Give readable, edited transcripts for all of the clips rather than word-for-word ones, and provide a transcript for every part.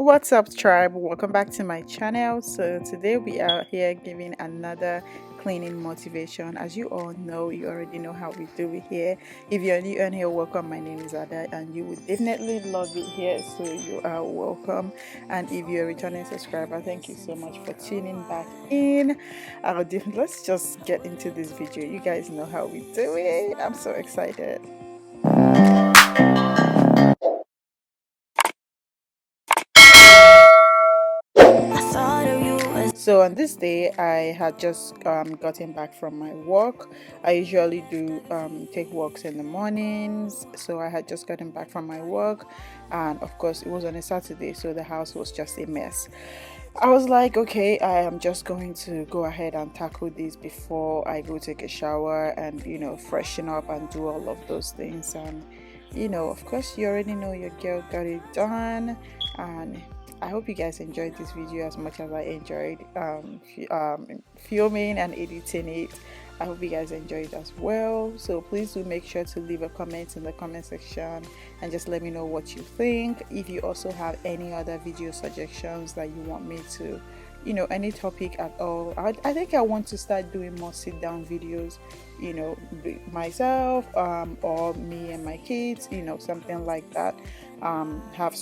What's up, tribe? Welcome back to my channel. So, today we are here giving another cleaning motivation. As you all know, you already know how we do it here. If you're new on here, welcome. My name is Ada, and you would definitely love it here. So, you are welcome. And if you're a returning subscriber, thank you so much for tuning back in. Let's just get into this video. You guys know how we do it. I'm so excited. So on this day, I had just gotten back from my work. I usually do take walks in the mornings. So I had just gotten back from my work, and of course it was on a Saturday, so the house was just a mess. I was like, okay, I am just going to go ahead and tackle this before I go take a shower and freshen up and do all of those things. And of course, you already know your girl got it done. And I hope you guys enjoyed this video as much as I enjoyed filming and editing it. I hope you guys enjoyed it as well. So please do make sure to leave a comment in the comment section and just let me know what you think. If you also have any other video suggestions that you want me to, any topic at all. I think I want to start doing more sit down videos, myself or me and my kids, something like that. I have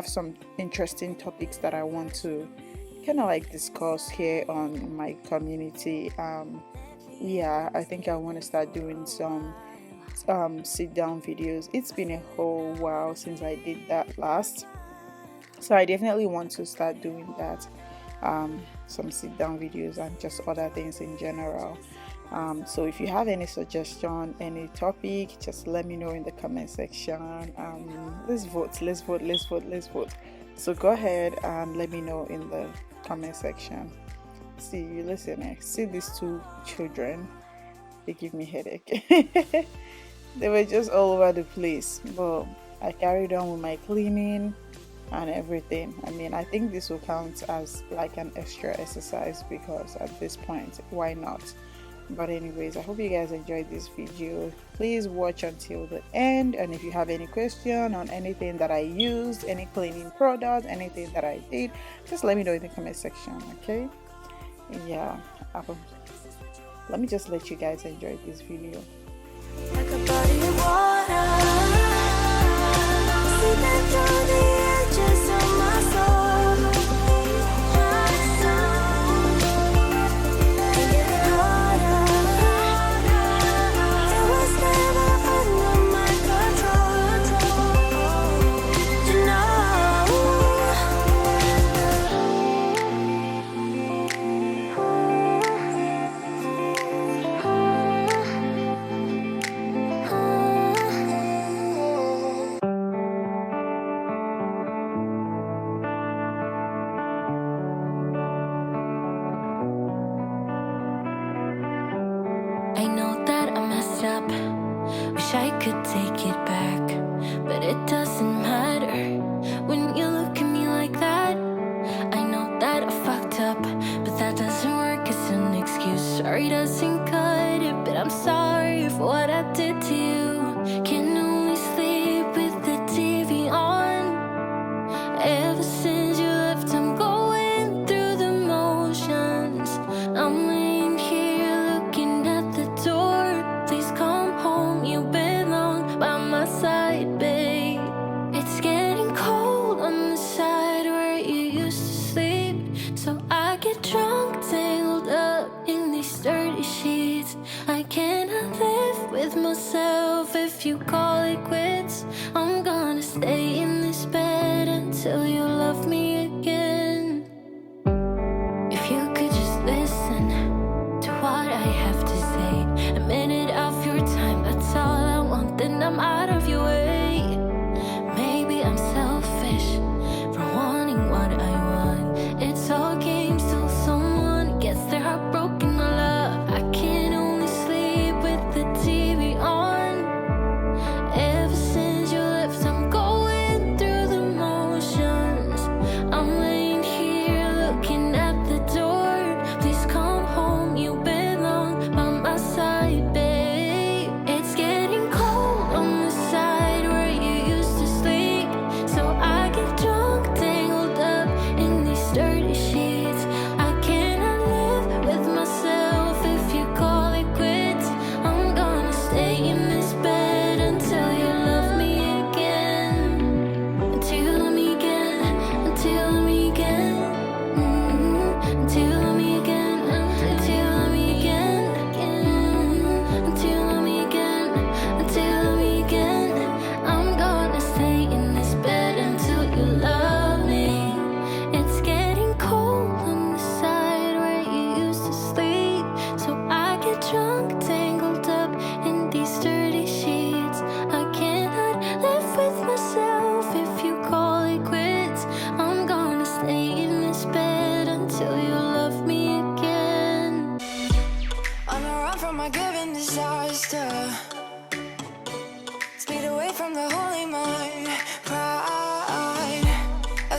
some interesting topics that I want to kind of like discuss here on my community. Yeah, I think I want to start doing some sit down videos. It's been a whole while since I did that last, so I definitely want to start doing that. Some sit down videos and just other things in general. So if you have any suggestion, any topic, just let me know in the comment section. Let's vote. So go ahead and let me know in the comment section. See, you listening, see these two children, they give me headache. They were just all over the place, but I carried on with my cleaning and everything. I mean, I think this will count as like an extra exercise because at this point, why not? But anyways, I hope you guys enjoyed this video. Please watch until the end, and if you have any question on anything that I used, any cleaning product, anything that I did, just let me know in the comment section. Okay, yeah, let me just let you guys enjoy this video. Like a body of water, seeping through the edges of my soul. I know that I messed up, wish I could take it back, but it doesn't matter when you look at me like that. I know that I fucked up, but that doesn't work as an excuse. Sorry doesn't cut it, but I'm sorry for what I did to you. Can only sleep with the TV on. Ever since you left, I'm going through the motions. I'm laying here looking at the door. Please come home, you belong by my side, babe. It's getting cold on the side where you used to sleep, so I get drunk, tangled up in these dirty sheets. I cannot live with myself if you call it quits. I'm gonna stay in this bed until you love me again. If you could just listen to what I have to say, a minute of your time, that's all I want, then I'm out of your way. Maybe I'm selfish for wanting what I want. It's all games till someone gets their heart broken. My love, I can only sleep with the TV on. Ever since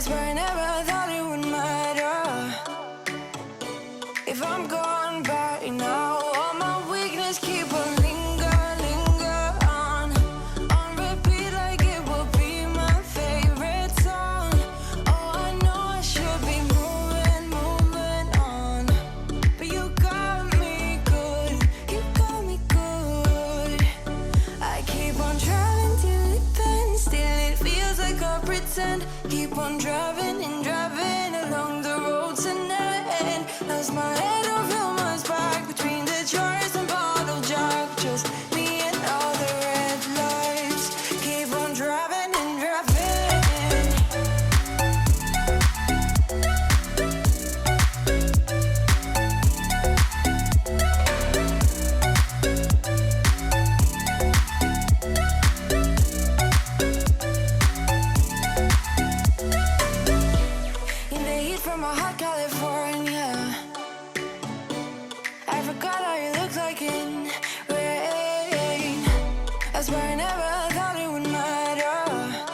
swear I never thought it would matter if I'm gone by now. All my weakness keep on linger on repeat like it will be my favorite song. Oh, I know I should be moving on, but you got me good, you got me good. I keep on driving till it bends, still it feels like I pretend. Keep on driving and driving along the roads and end. Lost my head over my back between the jars and bottle jack. Just me and all the red lights. Keep on driving and driving. In the heat from a hot California, I forgot how you look like in rain. I swear I never thought it would matter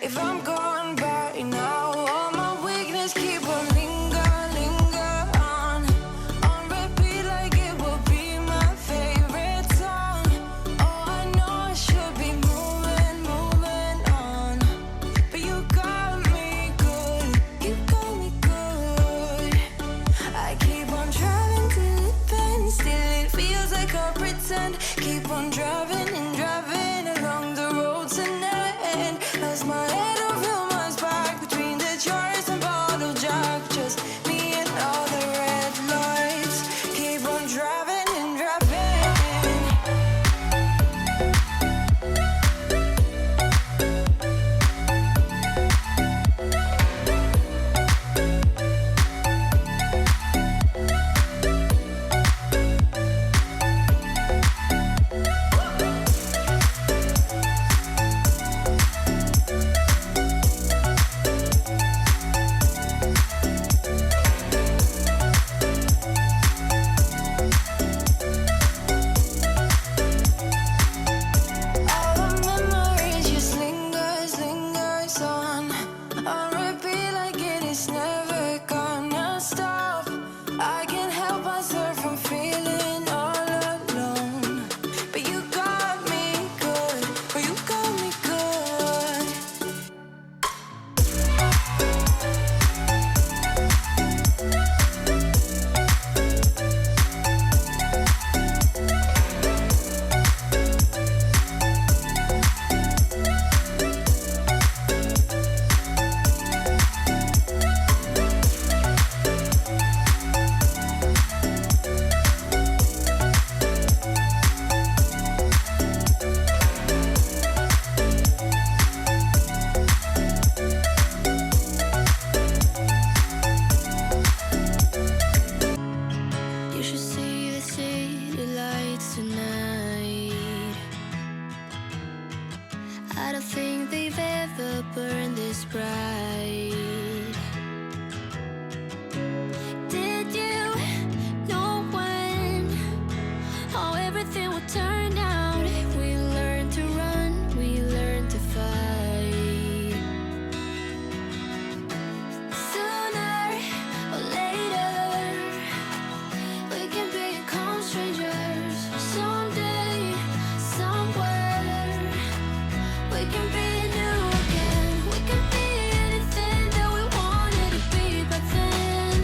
if I'm gone by now. All my weakness keep on linger on repeat like it will be my favorite song. Oh, I know I should be moving on, but you got me good, you got me good. I keep on driving till it bends, still it feels like I pretend. Keep on driving and driving along the roads and end. Lost my head over my back between the jars and bottle jack. Just me and all the red lights. Keep on driving and driving. All the memories just lingers on repeat like it is never gonna stop. I can't help myself from feeling all alone, but you got me good, oh, you got me good. You should see the city lights tonight. I don't think they've ever burned this bright. Did you know when how everything would turn out? We learned to run, we learned to fight. Sooner or later, we can become strangers. Someday, somewhere, we can be new again. We can be anything that we wanted to be back then.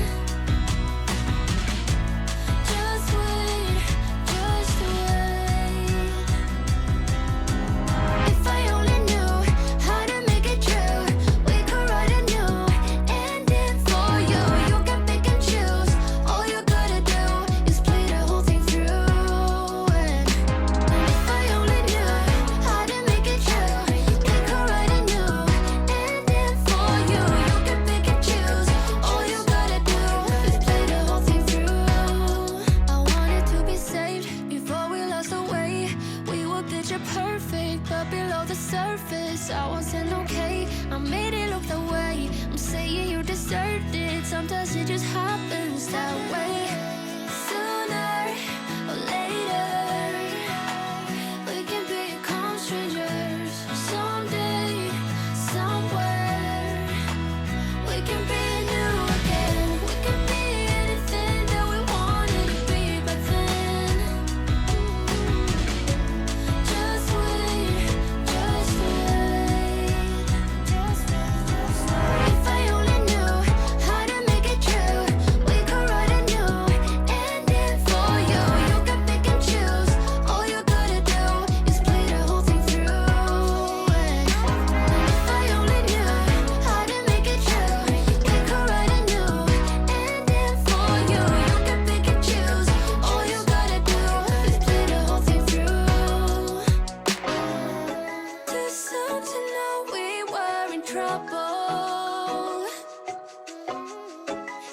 Just wait, just wait.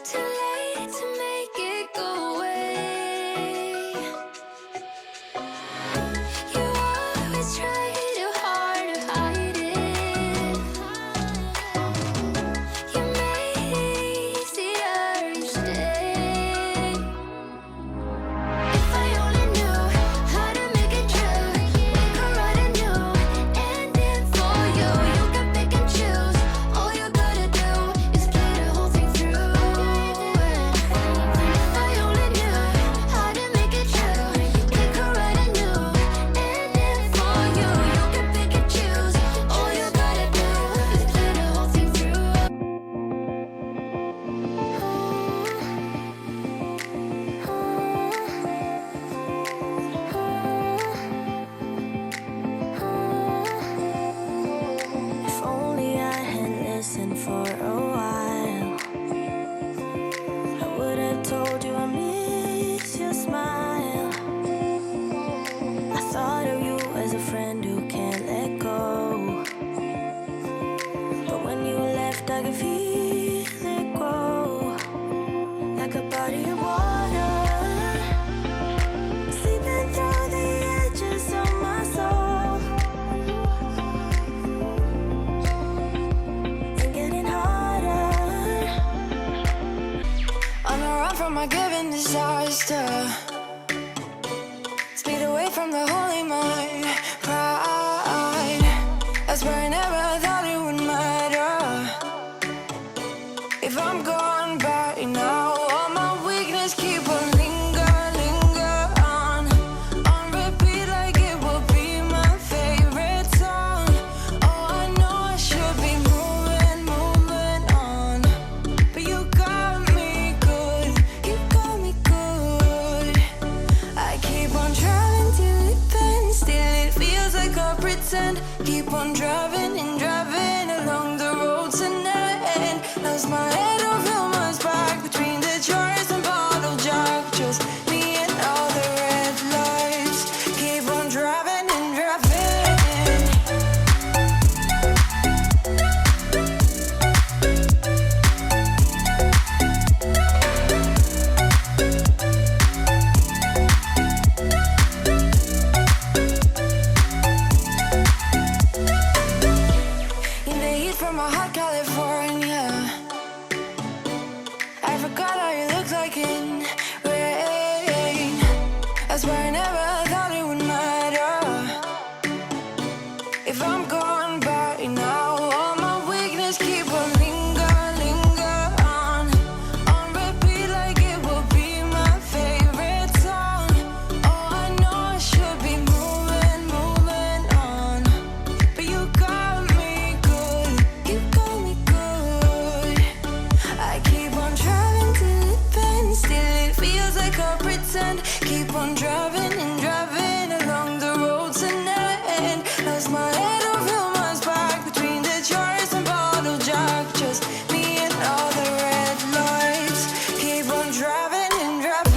Too late to make it go away. You always try too hard to hide it. You made it easier each day. If I only knew how to make it true, we could write a new ending for you. You can pick and choose. All you gotta do is play the whole thing through. If I only knew how to make it true, we could write a new ending for you. You can pick and choose. All you gotta do is play the whole thing through. If only I had listened for a while, I would have told you I miss your smile. I thought of you as a friend who can't let go, but when you left I could feel it grow, like a body of water, seeping through the edges of my soul, and getting harder. On the run from my given disaster, speed away from the holy mind, pride. That's where I never thought it would matter. If I'm gone by now, all my weakness keep on linger on repeat like it will be my favorite song. Oh, I know I should be moving on, but you got me good, you got me good. I keep on driving till it bends, still it feels like I pretend. Keep on driving and driving along the road tonight. Lost my head over my back between the jars and bottle jack. Just me and all the red lights. Keep on driving and driving. In the heat from my hot California, I forgot how you look like in rain. I swear I never thought it would matter. If I'm gone by now, all my weakness keep on linger on repeat like it will be my favorite song. Oh, I know I should be moving on, but you got me good, you got me good. I keep on driving till it bends, still it feels like I pretend. Keep on driving and driving along the road tonight. Lost my head over my back between the jars and bottle jack. Just me and all the red lights. Keep on driving and driving.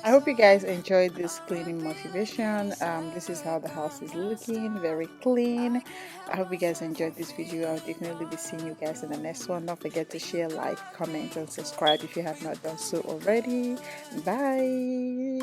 I hope you guys enjoyed this cleaning motivation. This is how the house is looking, very clean. I hope you guys enjoyed this video. I'll definitely be seeing you guys in the next one. Don't forget to share, like, comment, and subscribe if you have not done so already. Bye.